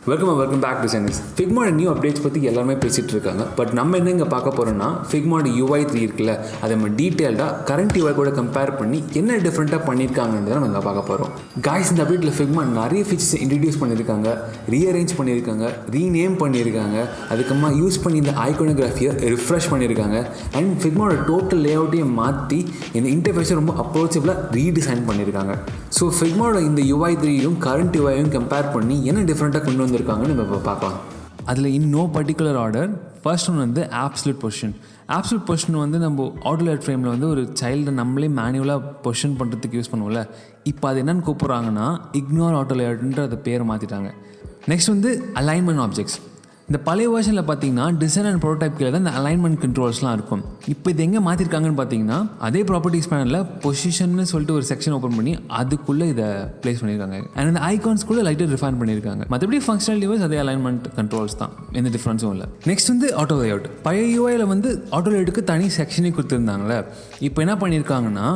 Welcome back designers. ஃபிக்மாவோட new updates பற்றி எல்லாருமே பேசிகிட்டு இருக்காங்க. பட் நம்ம என்ன இங்கே பார்க்க போகிறோம்னா ஃபிக்மாவோட UI 3 இருக்குல்ல, அதை நம்ம டீட்டெயில்டாக கரண்ட் UI கூட கம்பேர் பண்ணி என்ன டிஃப்ரெண்ட்டாக பண்ணியிருக்காங்கன்றதை நம்ம இங்கே பார்க்க போகிறோம். காய்ஸ், இந்த அப்டேட்டில் ஃபிக்மா நிறைய ஃபீச்சர்ஸ் இன்ட்ரடியூஸ் பண்ணியிருக்காங்க, ரீஅரேஞ்ச் பண்ணியிருக்காங்க, ரீநேம் பண்ணியிருக்காங்க, அதுக்கப்புறமா யூஸ் பண்ணி இந்த ஐகானோகிராஃபியை ரிஃப்ரெஷ் பண்ணியிருக்காங்க. அண்ட் ஃபிக்மாவோட டோட்டல் லேஅவுட்டையும் மாற்றி இந்த இன்டர்ஃபேஸை ரொம்ப அப்ரோச்சபிளாக ரீடிசைன் பண்ணியிருக்காங்க. ஸோ ஃபிக்மாவோட இந்த UI 3யும் கரண்ட் UIயும் கம்பேர் பண்ணி என்ன டிஃப்ரெண்ட்டாக கொண்டு வந்திருக்காங்கன்னு நம்ம இப்போ பார்க்கலாம். அதில் in no particular order. First ஒன்று வந்து ஆப்சல்யூட் பொசிஷன். ஆப்சல்யூட் பொசிஷன் வந்து நம்ம ஆட்டோலேட் ஃப்ரேமில் வந்து ஒரு சைல்டை நம்மளே மேனுவலாக பொசிஷன் பண்ணுறதுக்கு யூஸ் பண்ணுவோம்ல. இப்போ அது என்னென்னு கூப்பிட்றாங்கன்னா இக்னோர் ஆட்டோலேட்ன்ற அதை பேரை மாற்றிட்டாங்க. நெக்ஸ்ட் வந்து அலைன்மெண்ட் ஆப்ஜெக்ட்ஸ். இந்த பழைய வெர்ஷனில் பார்த்தீங்கன்னா டிசைன் அண்ட் ப்ரோட்டோடைப் கீழே தான் இந்த அலைன்மெண்ட் கண்ட்ரோல்ஸ்லாம் இருக்கும். இப்போ இது எங்கே மாற்றிருக்காங்கன்னு பார்த்தீங்கன்னா அதே ப்ராப்பர்ட்டிஸ் பேனலில் பொசிஷன்னு சொல்லிட்டு ஒரு செக்ஷன் ஓப்பன் பண்ணி அதுக்குள்ளே இதை ப்ளேஸ் பண்ணியிருக்காங்க. அண்ட் இந்த ஐகான்ஸ் கூட லைட்டாக ரிஃபைன் பண்ணியிருக்காங்க. மற்றபடி ஃபங்க்ஷனல் யூஸ் அதே அலைன்மெண்ட் கண்ட்ரோல்ஸ் தான், எந்த டிஃப்ரென்ஸும் இல்லை. நெக்ஸ்ட் வந்து ஆட்டோ லேஅவுட். பழைய யூஐயில் வந்து ஆட்டோ லேஅவுட்டுக்கு தனி செக்ஷனே கொடுத்துருந்தாங்களே. இப்போ என்ன பண்ணியிருக்காங்கன்னா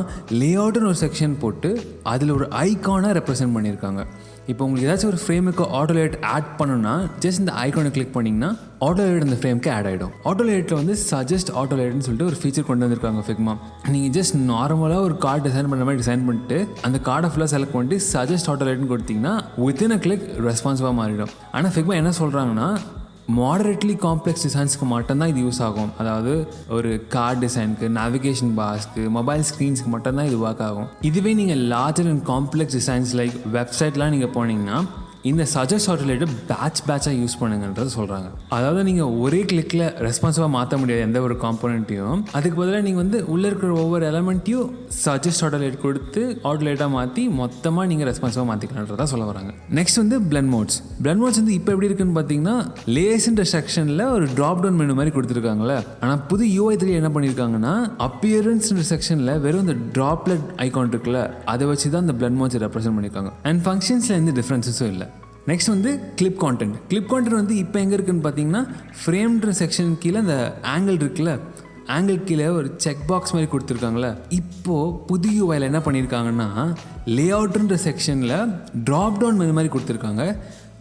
லேஅவுட்னு ஒரு செக்ஷன் போட்டு அதில் ஒரு ஐகானை ரெப்ரசென்ட் பண்ணியிருக்காங்க. இப்போ உங்களுக்கு ஏதாச்சும் ஒரு ஃப்ரேமுக்கு ஆட்டோலேட் ஆட் பண்ணணும்னா ஜஸ்ட் இந்த ஐகானை கிளிக் பண்ணிங்கன்னா ஆட்டோலேட் அந்த ஃப்ரேமுக்கு ஆட் ஆகிடும். ஆட்டோலேட்டில் வந்து சஜஸ்ட் ஆட்டோலேட்னு சொல்லிட்டு ஒரு ஃபீச்சர் கொண்டு வந்திருக்காங்க ஃபிக்மா. நீங்கள் ஜஸ்ட் நார்மலாக ஒரு கார்டு டிசைன் பண்ணுற மாதிரி டிசைன் பண்ணிட்டு அந்த கார்டை ஃபுல்லாக செலக்ட் பண்ணிட்டு சஜஸ்ட் ஆட்டோலேட்னு கொடுத்தீங்கன்னா வித்தின் அ கிளிக் ரெஸ்பான்சிவாக மாறிடும். ஆனால் ஃபிக்மா என்ன சொல்கிறாங்கன்னா மாடரேட்லி காம்ப்ளெக்ஸ் டிசைன்ஸ்க்கு மட்டும்தான் இது யூஸ் ஆகும். அதாவது ஒரு கார்டு டிசைனுக்கு, நேவிகேஷன் பார்ஸ்க்கு, மொபைல் ஸ்க்ரீன்ஸ்க்கு மட்டும்தான் இது ஒர்க் ஆகும். இதுவே நீங்கள் larger and complex designs like வெப்சைட்லாம் நீங்கள் போனீங்கன்னா இந்த சஜஸ்ட் ஆட்டோலேட்டை பேட்சாக யூஸ் பண்ணுங்கன்றது சொல்கிறாங்க. அதாவது நீங்கள் ஒரே கிளிக்கில் ரெஸ்பான்சிவாக மாற்ற முடியாது எந்த ஒரு காம்போனண்ட்டையும். அதுக்கு பதிலாக நீங்கள் வந்து உள்ளே இருக்கிற ஒவ்வொரு எலமெண்ட்டையும் சஜஸ்ட் ஆட்டோலேட் கொடுத்து ஆட்டோலேட்டாக மாற்றி மொத்தமாக நீங்கள் ரெஸ்பான்சிவாக மாற்றிக்கலான்றதான் சொல்ல வராங்க. நெக்ஸ்ட் வந்து பிளெண்ட் மோட்ஸ். பிளெண்ட் மோட்ஸ் வந்து இப்போ எப்படி இருக்குன்னு பார்த்தீங்கன்னா லேயர்ஸ்ன்ற செக்ஷனில் ஒரு ட்ராப் டவுன் மெனு மாதிரி கொடுத்துருக்காங்களே. ஆனால் புது UI 3 என்ன பண்ணியிருக்காங்கன்னா அப்பியரன்ஸ்ன்ற செக்ஷனில் வெறும் இந்த ட்ராப்லெட் ஐகான் இருக்குல்ல, அதை வச்சு தான் இந்த பிளெண்ட் மோட்ஸ் ரெப்ரசென்ட் பண்ணியிருக்காங்க. அண்ட் ஃபங்க்ஷன்ஸில் எந்த டிஃப்ரென்ஸஸும் இல்லை. நெக்ஸ்ட் வந்து கிளிப் கான்டென்ட். கிளிப் கான்டென்ட் வந்து இப்போ எங்கே இருக்குதுன்னு பார்த்தீங்கன்னா ஃப்ரேம்ன்ற செக்ஷன் கீழே அந்த ஆங்கிள் இருக்குல்ல, ஆங்கிள் கீழே ஒரு செக் பாக்ஸ் மாதிரி கொடுத்துருக்காங்களே. இப்போது புது யூஐயில் என்ன பண்ணியிருக்காங்கன்னா லேஅவுட்ன்ற செக்ஷனில் ட்ராப் டவுன் மெனு மாதிரி கொடுத்துருக்காங்க,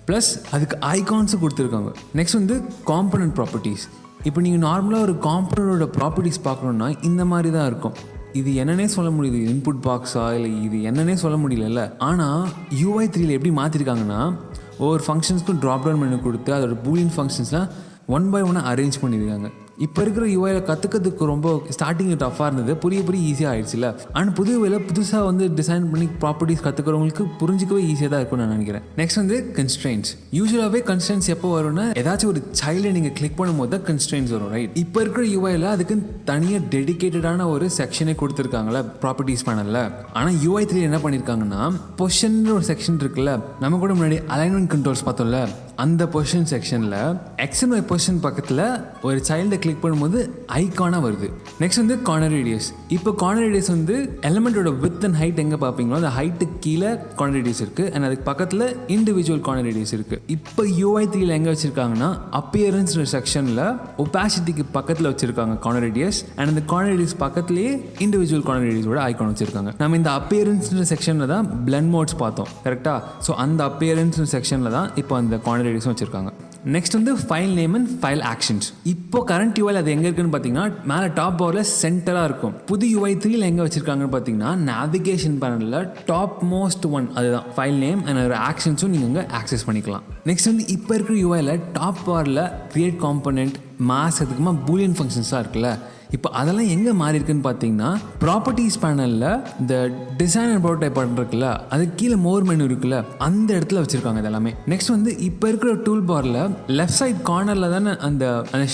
ப்ளஸ் அதுக்கு ஐகான்ஸும் கொடுத்துருக்காங்க. நெக்ஸ்ட் வந்து காம்பனன்ட் ப்ராப்பர்ட்டிஸ். இப்போ நீங்கள் நார்மலாக ஒரு காம்பனண்டோட ப்ராப்பர்ட்டிஸ் பார்க்கணுன்னா இந்த மாதிரி தான் இருக்கும். இது என்னன்னே சொல்ல முடியுது, இன்புட் பாக்ஸா இல்லை இது என்னன்னே சொல்ல முடியல. ஆனால் UI 3ல் எப்படி மாற்றிருக்காங்கன்னா ஒவ்வொரு ஃபங்க்ஷன்ஸ்க்கும் ட்ராப் டவுன் மெனு கொடுத்து அதோட பூலியன் ஃபங்க்ஷன்ஸ்லாம் ஒன் பை ஒன்னாக அரேஞ்ச் பண்ணியிருக்காங்க. இப்போ இருக்கிற UIயில் கற்றுக்கிறதுக்கு ரொம்ப ஸ்டார்டிங் டஃப்பாக இருந்தது, புரிய ஈஸியாக ஆகிடுச்சுல. ஆனால் புது UIயில் புதுசாக வந்து டிசைன் பண்ணி ப்ராப்பர்ட்டிஸ் கற்றுக்கிறவங்களுக்கு புரிஞ்சிக்கவே ஈஸியாக தான் இருக்கும்னு நான் நினைக்கிறேன். நெக்ஸ்ட் வந்து கன்ஸ்ட்ரெயின்ஸ். யூஸ்வலாகவே கன்ஸ்ட்ரெயின்ஸ் எப்போ வரும்னா ஏதாச்சும் ஒரு சைல்டை நீங்கள் கிளிக் பண்ணும்போது தான் கன்ஸ்ட்ரெயின்ஸ் வரும், ரைட்? இப்போ இருக்கிற UIயில் அதுக்கு தனியாக டெடிக்கேட்டடான ஒரு செக்ஷனே கொடுத்துருக்காங்களே ப்ராப்பர்ட்டிஸ் பேனலில். ஆனால் UI 3 என்ன பண்ணியிருக்காங்கன்னா பொசிஷன் ஒரு செக்ஷன் இருக்குல்ல, நம்ம கூட முன்னாடி அலைன்மெண்ட் கண்ட்ரோல்ஸ் பார்த்தோம்ல, அந்த பொசிஷன் செக்ஷனில் X and Y பொசிஷன் பக்கத்தில் ஒரு சைல்டை கிளிக் பண்ணும்போது ஐகானாக வருது. நெக்ஸ்ட் வந்து கார்னர் ரேடியஸ். இப்போ கார்னர் ரேடியஸ் வந்து எலமெண்ட்டோட வித் அண்ட் ஹைட் எங்கே பார்ப்பீங்களோ அந்த ஹைட்டுக்கு கீழே கார்னர் ரேடியஸ் இருக்குது, அண்ட் அதுக்கு பக்கத்தில் இண்டிவிஜுவல் கார்னர் ரேடியஸ் இருக்குது. இப்போ UI 3ல் எங்கே வச்சுருக்காங்கன்னா அப்பியரன்ஸ் செக்ஷனில் ஒபாசிட்டிக்கு பக்கத்தில் வச்சுருக்காங்க கார்னர் ரேடியஸ், அண்ட் அந்த கார்னர் ரேடியஸ் பக்கத்துலேயே இண்டிவிஜுவல் கார்னர் ரேடியஸோட ஐகான் வச்சுருக்காங்க. நம்ம இந்த அப்பியரன்ஸ் செக்ஷனில் தான் பிளெண்ட் மோட்ஸ் பார்த்தோம், கரெக்டாக? ஸோ அந்த அப்பியரன்ஸ் செக்ஷனில் தான் இப்போ அந்த கார்னர் ரேடியஸும் வச்சுருக்காங்க. நெக்ஸ்ட் வந்து file name and file actions. இப்போ கரண்ட் UIயில் அது எங்கே இருக்குன்னு பார்த்தீங்கன்னா மேலே டாப் பவரில் சென்டராக இருக்கும். புது UI 3ல் எங்கே வச்சுருக்காங்கன்னு பார்த்தீங்கன்னா நேவிகேஷன் பேனலில் டாப் மோஸ்ட் ஒன், அதுதான் ஃபைல் நேம் அண்ட் ஒரு ஆக்ஷன்ஸும் நீங்கள் அங்கே ஆக்சஸ் பண்ணிக்கலாம். நெக்ஸ்ட் வந்து இப்போ இருக்கிற UIயில் டாப் பவரில் கிரியேட் காம்பனண்ட், மாஸ், அதுக்குமா பூலியன் ஃபங்க்ஷன்ஸாக இருக்குல்ல. இப்போ அதெல்லாம் எங்கே மாறி இருக்குன்னு பார்த்தீங்கன்னா ப்ராப்பர்ட்டிஸ் பேனலில் இந்த டிசைன் அண்ட் ப்ரோட்டோடைப் பட்டன் இருக்குல்ல, அதுக்கு கீழே மோர் மெனு இருக்குல்ல, அந்த இடத்துல வச்சுருக்காங்க இதெல்லாமே. நெக்ஸ்ட் வந்து இப்போ இருக்கிற டூல் பாரில் லெஃப்ட் சைட் கார்னரில் தானே அந்த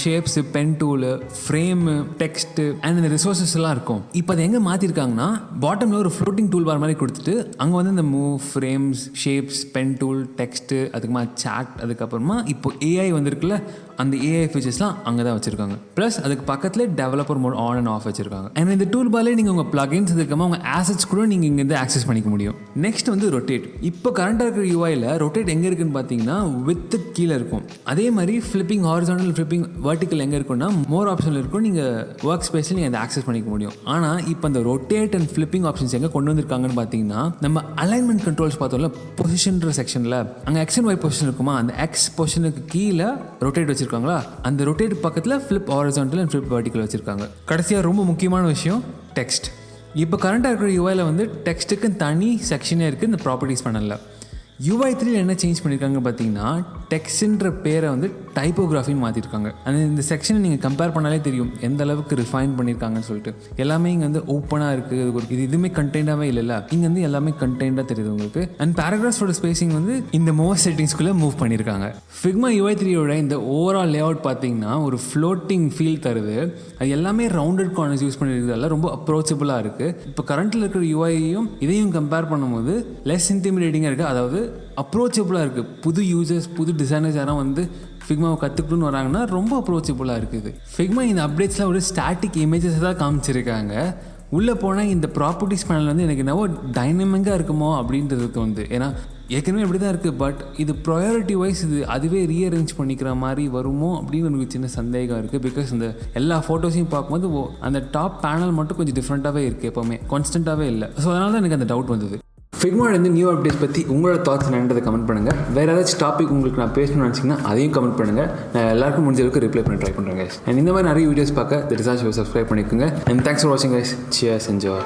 shapes, pen tool, frame, text and இந்த ரிசோர்ஸஸ் எல்லாம் இருக்கும். இப்போ அதை எங்கே மாற்றிருக்காங்கன்னா பாட்டமில் ஒரு ஃப்ளோட்டிங் டூல் பார் மாதிரி கொடுத்துட்டு அங்கே வந்து இந்த move, frames, shapes, pen tool, text, அதுக்குமா சாட், அதுக்கப்புறமா இப்போ AI வந்துருக்குல்ல, அந்த AI ஃபீச்சர்ஸ்லாம் அங்கே தான் வச்சுருக்காங்க. ப்ளஸ் அதுக்கு பக்கத்தில் developer support mode on and off வச்சிருக்காங்க. அண்ட் இந்த டூல் பார்லேயே நீங்கள் உங்கள் பிளகின்ஸ் இருக்காமல் உங்கள் ஆசட்ஸ் கூட நீங்கள் இங்கேருந்து ஆக்சஸ் பண்ணிக்க முடியும். நெக்ஸ்ட் வந்து ரொட்டேட். இப்போ கரண்டாக இருக்கிற யூஐயில் ரொட்டேட் எங்கே இருக்குன்னு பார்த்தீங்கன்னா வித்து கீழே இருக்கும். அதே மாதிரி ஃப்ளிப்பிங் ஹாரிசான்டல், ஃப்ளிப்பிங் வெர்டிக்கல் எங்கே இருக்குன்னா மோர் ஆப்ஷன் இருக்கும். நீங்கள் ஒர்க் ஸ்பேஸில் நீங்கள் அதை ஆக்சஸ் பண்ணிக்க முடியும். ஆனால் இப்போ அந்த ரொட்டேட் அண்ட் ஃப்ளிப்பிங் ஆப்ஷன்ஸ் எங்கே கொண்டு வந்திருக்காங்கன்னு பார்த்தீங்கன்னா நம்ம அலைன்மெண்ட் கண்ட்ரோல்ஸ் பார்த்தோம்ல பொசிஷன்ற செக்ஷனில் அங்கே எக்ஸ் அண்ட் ஒய் பொசிஷன் இருக்குமா, அந்த எக்ஸ் பொசிஷனுக்கு கீழே ரொட்டேட் வச்சிருக்காங்களா, அந்த ரொட்டேட் பக்கத்தில் flip horizontal and flip vertical வச்சிருக்காங்க. கடைசியாக ரொம்ப முக்கியமான விஷயம் டெக்ஸ்ட். இப்போ கரண்டாக இருக்கிற யூஐயில் வந்து டெக்ஸ்ட்டுக்கு தனி செக்ஷனே இருக்குது இந்த ப்ராப்பர்ட்டிஸ் பேனலில். UI 3 என்ன சேஞ்ச் பண்ணியிருக்காங்க பார்த்தீங்கன்னா டெக்ஸ்ட்ன்ற பேரை வந்து டைப்போகிராஃபின்னு மாற்றிருக்காங்க. அந்த இந்த செக்ஷனை நீங்கள் கம்பேர் பண்ணாலே தெரியும் எந்த அளவுக்கு ரிஃபைன் பண்ணியிருக்காங்கன்னு சொல்லிட்டு. எல்லாமே இங்கே வந்து ஓப்பனாக இருக்குது, இது எதுவுமே கண்டெய்னாகவே இல்லைல்ல, இங்கே வந்து எல்லாமே கண்டெய்னாக தெரியுது உங்களுக்கு. அண்ட் பேராகிராஃப்ஸோட ஸ்பேசிங் வந்து இந்த மூவ் செட்டிங்ஸ்குள்ளே மூவ் பண்ணியிருக்காங்க. Figma UI 3யோட இந்த ஓவரால் லேஅவுட் பார்த்தீங்கன்னா ஒரு ஃப்ளோட்டிங் ஃபீல் தருது. அது எல்லாமே ரவுண்டட் கார்னர்ஸ் யூஸ் பண்ணியிருக்கிறதால ரொம்ப அப்ரோச்சபிளாக இருக்குது. இப்போ கரண்ட்டில் இருக்கிற யூஐயும் இதையும் கம்பேர் பண்ணும்போது லெஸ் இன்டிமிடேட்டிங்காக இருக்குது, அதாவது அப்ரோச்சபிளாக இருக்குது. புது யூசர்ஸ், புது டிசைனர்ஸ் யாரும் வந்து ஃபிக்மாவை கற்றுக்கணும்னு வராங்கன்னா ரொம்ப அப்ரோச்சபிளாக இருக்குது. ஃபிக்மா இந்த அப்டேட்ஸில் ஒரு ஸ்டாட்டிக் இமேஜஸ் தான் காமிச்சிருக்காங்க. உள்ளே போனால் இந்த ப்ராப்பர்ட்டிஸ் பேனல் வந்து எனக்கு என்னவோ டைனமிக்காக இருக்குமோ அப்படின்றதுக்கு வந்து, ஏன்னா ஏற்கனவே இப்படி தான் இருக்குது, பட் இது ப்ரையாரிட்டி வைஸ் இது அதுவே ரீஅரேஞ்ச் பண்ணிக்கிற மாதிரி வருமோ அப்படின்னு எனக்கு சின்ன சந்தேகம் இருக்குது. பிகாஸ் இந்த எல்லா ஃபோட்டோஸையும் பார்க்கும்போது அந்த டாப் பேனல் மட்டும் கொஞ்சம் டிஃப்ரெண்ட்டாகவே இருக்குது, எப்போவுமே கான்ஸ்டண்ட்டாகவே இல்லை. ஸோ அதனால தான் எனக்கு அந்த டவுட் வந்தது. ஃபிக்மாவோட இந்த நியூ அப்டேட்ஸ் பற்றி உங்களோட தாட்ஸ் என்னன்றதை கமெண்ட் பண்ணுங்கள். வேறு ஏதாச்சும் டாபிக் உங்களுக்கு நான் பேசணும்னு நினச்சிங்கன்னா அதையும் கமெண்ட் பண்ணுங்கள். நான் எல்லாருக்கும் முடிஞ்ச அளவுக்கு ரிப்ளை பண்ண ட்ரை பண்ணுறேன் guys. அண்ட் இந்த மாதிரி நிறைய வீடியோஸ் பார்க்க தி ரிசர்ச் சப்ஸ்கிரைப் பண்ணிக்கோங்க. அண்ட் தேங்க்ஸ் ஃபார் வாட்சிங் guys. Cheers, enjoy.